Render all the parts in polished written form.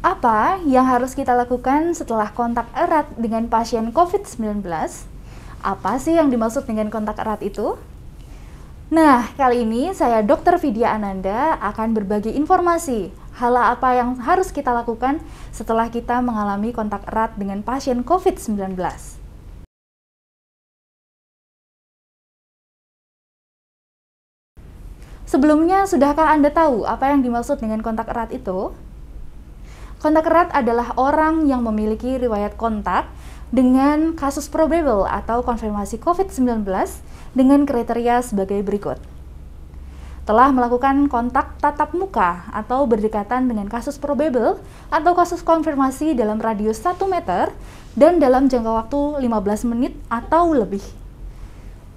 Apa yang harus kita lakukan setelah kontak erat dengan pasien COVID-19? Apa sih yang dimaksud dengan kontak erat itu? Nah, kali ini saya Dr. Vidya Ananda akan berbagi informasi hal apa yang harus kita lakukan setelah kita mengalami kontak erat dengan pasien COVID-19. Sebelumnya, sudahkah Anda tahu apa yang dimaksud dengan kontak erat itu? Kontak erat adalah orang yang memiliki riwayat kontak dengan kasus probable atau konfirmasi COVID-19 dengan kriteria sebagai berikut. Telah melakukan kontak tatap muka atau berdekatan dengan kasus probable atau kasus konfirmasi dalam radius 1 meter dan dalam jangka waktu 15 menit atau lebih.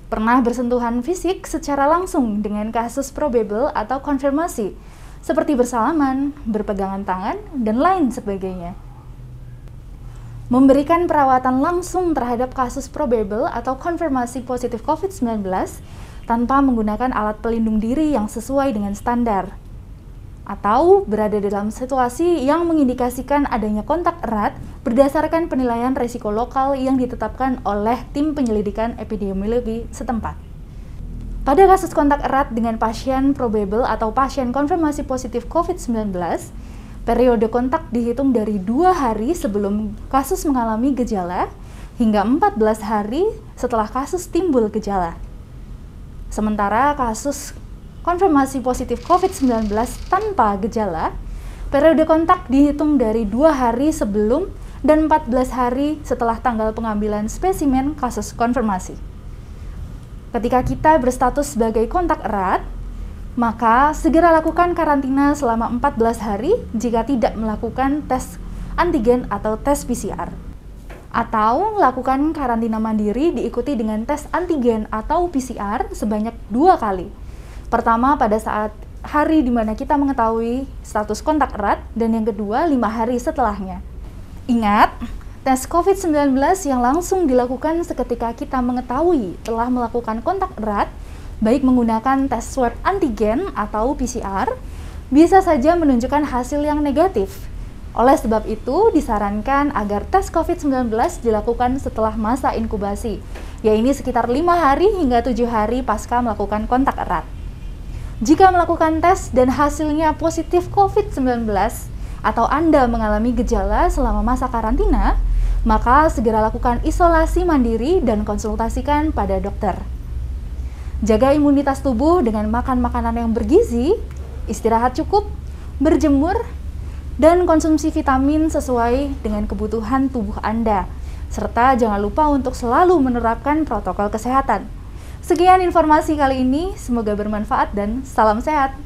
Pernah bersentuhan fisik secara langsung dengan kasus probable atau konfirmasi, seperti bersalaman, berpegangan tangan, dan lain sebagainya. Memberikan perawatan langsung terhadap kasus probable atau konfirmasi positif COVID-19 tanpa menggunakan alat pelindung diri yang sesuai dengan standar. Atau berada dalam situasi yang mengindikasikan adanya kontak erat berdasarkan penilaian risiko lokal yang ditetapkan oleh tim penyelidikan epidemiologi setempat. Pada kasus kontak erat dengan pasien probable atau pasien konfirmasi positif COVID-19, periode kontak dihitung dari 2 hari sebelum kasus mengalami gejala hingga 14 hari setelah kasus timbul gejala. Sementara kasus konfirmasi positif COVID-19 tanpa gejala, periode kontak dihitung dari 2 hari sebelum dan 14 hari setelah tanggal pengambilan spesimen kasus konfirmasi. Ketika kita berstatus sebagai kontak erat, maka segera lakukan karantina selama 14 hari jika tidak melakukan tes antigen atau tes PCR. Atau lakukan karantina mandiri diikuti dengan tes antigen atau PCR sebanyak 2 kali. Pertama pada saat hari di mana kita mengetahui status kontak erat dan yang kedua 5 hari setelahnya. Ingat, tes COVID-19 yang langsung dilakukan seketika kita mengetahui telah melakukan kontak erat, baik menggunakan tes swab antigen atau PCR, bisa saja menunjukkan hasil yang negatif. Oleh sebab itu, disarankan agar tes COVID-19 dilakukan setelah masa inkubasi, yaitu sekitar 5 hari hingga 7 hari pasca melakukan kontak erat. Jika melakukan tes dan hasilnya positif COVID-19 atau Anda mengalami gejala selama masa karantina, maka segera lakukan isolasi mandiri dan konsultasikan pada dokter. Jaga imunitas tubuh dengan makan makanan yang bergizi, istirahat cukup, berjemur, dan konsumsi vitamin sesuai dengan kebutuhan tubuh Anda. Serta jangan lupa untuk selalu menerapkan protokol kesehatan. Sekian informasi kali ini, semoga bermanfaat dan salam sehat.